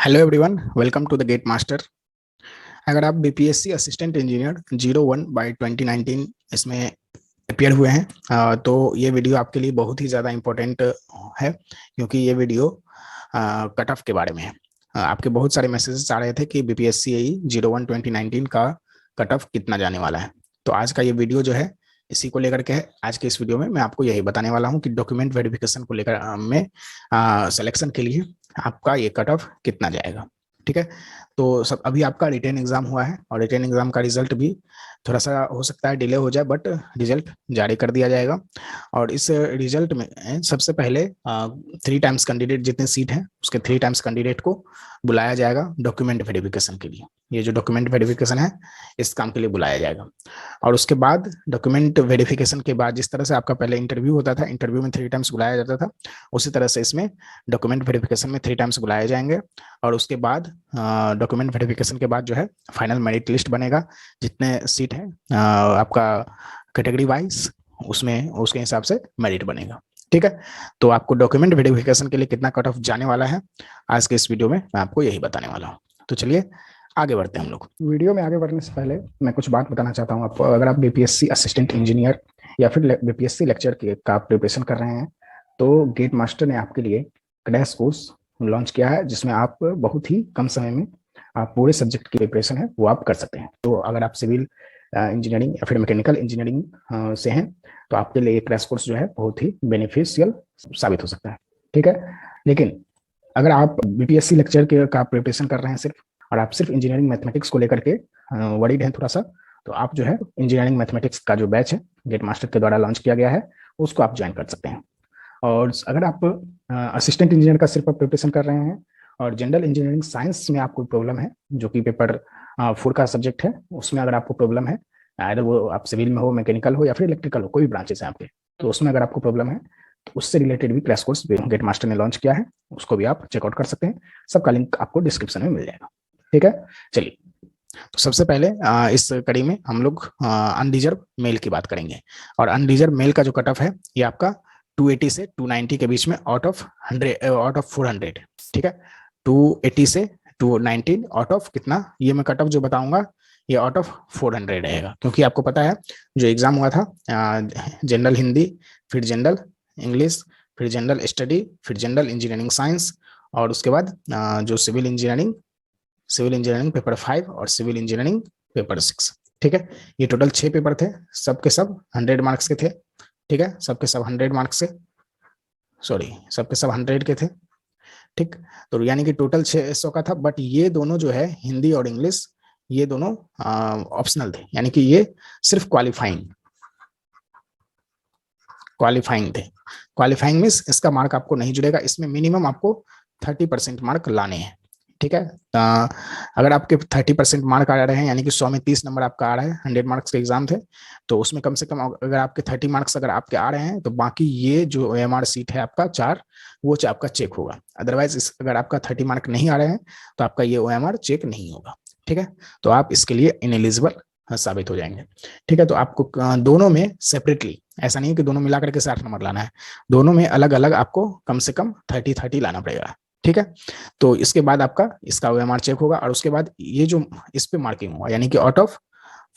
Hello everyone, welcome to the gate master. अगर आप BPSC assistant engineer 01/2019 इसमें appear हुए हैं तो ये वीडियो आपके लिए बहुत ही ज़्यादा इम्पोर्टेंट है, क्योंकि ये वीडियो कट ऑफ के बारे में है। आपके बहुत सारे मैसेजेस आ रहे थे कि बीपीएससी 01/2019 का कट ऑफ कितना जाने वाला है। तो आज का ये वीडियो जो है इसी को लेकर के है। आज के इस वीडियो में मैं आपको यही बताने वाला हूँ कि डॉक्यूमेंट वेरिफिकेशन को लेकर में सिलेक्शन के लिए आपका ये कट ऑफ कितना जाएगा। ठीक है, तो सब अभी आपका रिटेन एग्जाम हुआ है और रिटेन एग्जाम का रिजल्ट भी थोड़ा सा हो सकता है डिले हो जाए, बट रिजल्ट जारी कर दिया जाएगा। और इस रिजल्ट में सबसे पहले 3 टाइम्स कैंडिडेट जितने सीट हैं उसके 3 टाइम्स कैंडिडेट को बुलाया जाएगा डॉक्यूमेंट वेरिफिकेशन के लिए। ये जो डॉक्यूमेंट वेरिफिकेशन है इस काम के लिए बुलाया जाएगा। और उसके बाद डॉक्यूमेंट वेरिफिकेशन के बाद जिस तरह से आपका पहले इंटरव्यू होता था, इंटरव्यू में 3 टाइम्स बुलाया जाता था, उसी तरह से इसमें डॉक्यूमेंट वेरिफिकेशन में 3 टाइम्स बुलाए जाएंगे। और उसके बाद डॉक्यूमेंट वेरिफिकेशन के बाद जो है फाइनल मेरिट लिस्ट बनेगा। जितने सीट है आपका कैटेगरी वाइज उसमें उसके हिसाब से मेरिट बनेगा। ठीक है, तो आपको डॉक्यूमेंट वेरिफिकेशन के लिए कितना कट ऑफ जाने वाला है आज के इस वीडियो में मैं आपको यही बताने वाला हूँ। तो चलिए आगे बढ़ते हैं हम लोग। वीडियो में आगे बढ़ने से पहले मैं कुछ बात बताना चाहता हूँ आपको। अगर आप बीपीएससी असिस्टेंट इंजीनियर या फिर बीपीएससी लेक्चर का प्रिपरेशन कर रहे हैं तो गेट मास्टर ने आपके लिए क्रैश कोर्स लॉन्च किया है, जिसमें आप बहुत ही कम समय में आप पूरे सब्जेक्ट की प्रिपरेशन है वो आप कर सकते हैं। तो अगर आप सिविल इंजीनियरिंग या फिर मैकेनिकल इंजीनियरिंग से हैं तो आपके लिए क्रैश कोर्स जो है बहुत ही बेनिफिशियल साबित हो सकता है। ठीक है, लेकिन अगर आप बीपीएससी लेक्चर के का प्रिपरेशन कर रहे हैं सिर्फ, और आप सिर्फ इंजीनियरिंग मैथमेटिक्स को लेकर के वरीड हैं थोड़ा सा, तो आप जो है इंजीनियरिंग मैथमेटिक्स का जो बैच है गेट मास्टर के द्वारा लॉन्च किया गया है उसको आप ज्वाइन कर सकते हैं। और अगर आप असिस्टेंट इंजीनियर का सिर्फ प्रिपरेशन कर रहे हैं और जनरल इंजीनियरिंग साइंस में आपको प्रॉब्लम है, जो कि पेपर 4 का सब्जेक्ट है, उसमें अगर आपको प्रॉब्लम है, अगर वो आप सिविल में हो, मैकेनिकल हो या फिर इलेक्ट्रिकल हो, कोई भी ब्रांचेस है आपके, तो उसमें अगर आपको प्रॉब्लम है तो उससे रिलेटेड भी क्रैश कोर्स गेट मास्टर ने लॉन्च किया है, उसको भी आप चेकआउट कर सकते हैं। सबका लिंक आपको डिस्क्रिप्शन में मिल जाएगा। ठीक है, चलिए तो सबसे पहले इस कड़ी में हम लोग अनरिजर्व मेल की बात करेंगे। और अनरिजर्व मेल का जो कट ऑफ है ये आपका 280 से 290 के बीच में आउट ऑफ 400। ठीक है, 280 से 290 आउट ऑफ कितना, ये मैं कट ऑफ जो बताऊंगा ये आउट ऑफ 400 रहेगा। क्योंकि आपको पता है जो एग्जाम हुआ था जनरल हिंदी, फिर जनरल इंग्लिश, फिर जनरल स्टडी, फिर जनरल इंजीनियरिंग साइंस, और उसके बाद जो सिविल इंजीनियरिंग पेपर 5 और सिविल इंजीनियरिंग पेपर 6। ठीक है, ये टोटल 6 पेपर थे, सबके सब 100 मार्क्स के थे। ठीक है, सबके सब 100 मार्क्स से, सॉरी सबके सब 100 के थे। ठीक, तो यानी कि टोटल 600 का था, बट ये दोनों जो है हिंदी और इंग्लिश ये दोनों ऑप्शनल थे, यानी कि ये सिर्फ क्वालिफाइंग थे। क्वालिफाइंग मीन्स इसका मार्क आपको नहीं जुड़ेगा, इसमें मिनिमम आपको 30% मार्क लाने हैं। ठीक है, अगर आपके 30% मार्क आ रहे हैं, यानी कि 100 में 30 नंबर आपका आ रहा है, 100 मार्क्स के एग्जाम थे, तो उसमें कम से कम अगर आपके 30 मार्क्स अगर आपके आ रहे हैं तो बाकी ये जो OMR सीट है आपका 4 वो आपका चेक होगा। अदरवाइज अगर आपका 30 मार्क नहीं आ रहे हैं तो आपका ये OMR चेक नहीं होगा। ठीक है, तो आप इसके लिए इनएलिजिबल साबित हो जाएंगे। ठीक है, तो आपको दोनों में सेपरेटली, ऐसा नहीं है कि दोनों मिलाकर के 60 नंबर लाना है, दोनों में अलग अलग आपको कम से कम 30 लाना पड़ेगा। ठीक है, तो इसके बाद आपका इसका OMR चेक होगा और उसके बाद ये जो इस पे मार्किंग होगा, यानी कि आउट ऑफ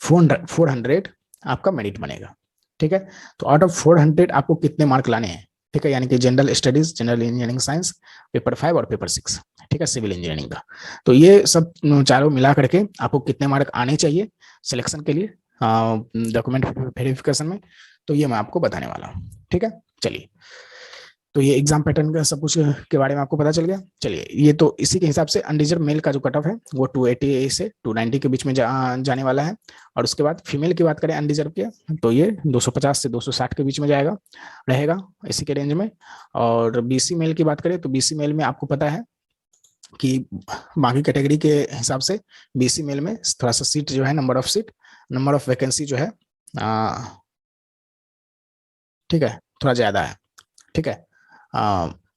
400 आपका मेरिट बनेगा। ठीक है, तो आउट ऑफ 400 आपको कितने मार्क लाने हैं। ठीक है, यानी कि general studies, general engineering science, paper 5 और पेपर 6। ठीक है, सिविल इंजीनियरिंग का, तो ये सब चारों मिला करके आपको कितने मार्क आने चाहिए सिलेक्शन के लिए डॉक्यूमेंट वेरिफिकेशन में, तो ये मैं आपको बताने वाला हूँ। ठीक है, चलिए, तो ये एग्जाम पैटर्न का सब कुछ के बारे में आपको पता चल गया। चलिए, ये तो इसी के हिसाब से अनरिजर्व मेल का जो कट ऑफ है वो 280 से 290 के बीच में जाने वाला है। और उसके बाद फीमेल की बात करें अनरिजर्व के, तो ये 250 से 260 के बीच में रहेगा इसी के रेंज में। और बीसी मेल की बात करें तो बीसी मेल में आपको पता है कि बाकी कैटेगरी के हिसाब से बीसी मेल में थोड़ा सा सीट जो है, नंबर ऑफ वैकेंसी जो है ठीक है थोड़ा ज्यादा है। ठीक है,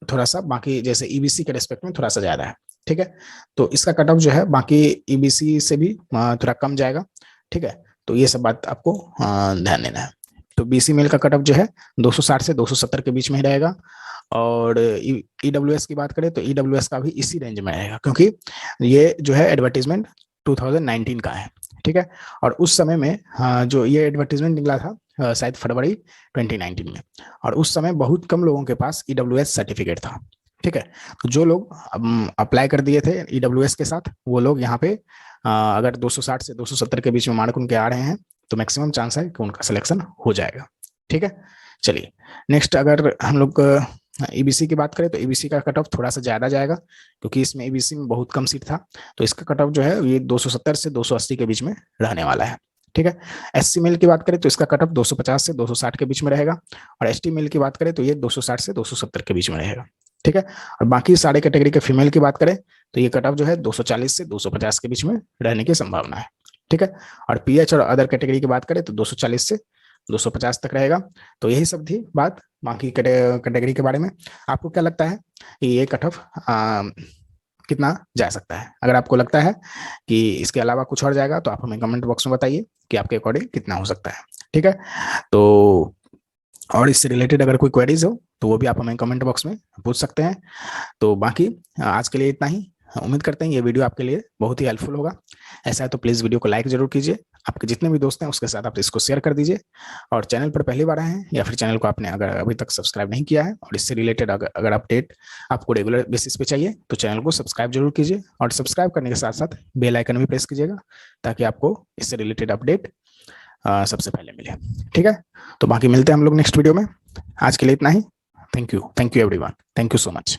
थोड़ा सा बाकी जैसे ईबीसी के रेस्पेक्ट में थोड़ा सा ज्यादा है। ठीक है, तो इसका कट ऑफ जो है बाकी ईबीसी से भी थोड़ा कम जाएगा। ठीक है, तो ये सब बात आपको ध्यान देना है। तो बीसी मेल का कट ऑफ जो है 260 से 270 के बीच में ही रहेगा। और ईडब्ल्यूएस की बात करें तो ईडब्ल्यूएस का भी इसी रेंज में रहेगा, क्योंकि ये जो है एडवर्टीजमेंट 2019 का है, ठीक है। और उस समय में जो ये एडवर्टीजमेंट निकला था शायद फरवरी 2019 में, और उस समय बहुत कम लोगों के पास ईडब्ल्यूएस सर्टिफिकेट था, ठीक है। तो जो लोग अप्लाई कर दिए थे ईडब्ल्यूएस के साथ, वो लोग यहाँ पे अगर 260 से 270 के बीच में मार्क उनके आ रहे हैं तो मैक्सिमम चांस है कि उनका सिलेक्शन हो जाएगा, ठीक है। चलिए नेक्स्ट, अगर हम लोग ईबीसी की बात करें तो ईबीसी का कट ऑफ थोड़ा सा ज्यादा जाएगा, क्योंकि इसमें ईबीसी में बहुत कम सीट था, तो इसका कट ऑफ जो है ये 270 से 280 के बीच में रहने वाला है, ठीक है। एससी मेल की बात करें तो इसका कट ऑफ 250 से 260 के बीच में रहेगा, और एसटी मेल की बात करें तो ये 260 से 270 के बीच में रहेगा, ठीक है। और बाकी सारे कैटेगरी के फीमेल की बात करें तो ये कट ऑफ जो है 240 से 250 के बीच में रहने की संभावना है, ठीक है। और पीएच और अदर कैटेगरी की बात करें तो 240 से 250 तक रहेगा। तो यही सब थी बात बाकी कैटेगरी के बारे में। आपको क्या लगता है कि ये कट ऑफ कितना जा सकता है? अगर आपको लगता है कि इसके अलावा कुछ और जाएगा तो आप हमें कमेंट बॉक्स में बताइए कि आपके अकॉर्डिंग कितना हो सकता है, ठीक है। तो और इससे रिलेटेड अगर कोई क्वेरीज हो तो वो भी आप हमें कमेंट बॉक्स में पूछ सकते हैं। तो बाकी आज के लिए इतना ही। उम्मीद करते हैं ये वीडियो आपके लिए बहुत ही हेल्पफुल होगा। ऐसा है तो प्लीज़ वीडियो को लाइक जरूर कीजिए, आपके जितने भी दोस्त हैं उसके साथ आप इसको शेयर कर दीजिए। और चैनल पर पहली बार आए हैं या फिर चैनल को आपने अगर अभी तक सब्सक्राइब नहीं किया है और इससे रिलेटेड अगर अपडेट आपको रेगुलर बेसिस पे चाहिए तो चैनल को सब्सक्राइब जरूर कीजिए, और सब्सक्राइब करने के साथ साथ बेल आइकन भी प्रेस कीजिएगा ताकि आपको इससे रिलेटेड अपडेट सबसे पहले मिले, ठीक है। तो बाकी मिलते हैं हम लोग नेक्स्ट वीडियो में। आज के लिए इतना ही। Thank you everyone, thank you so much.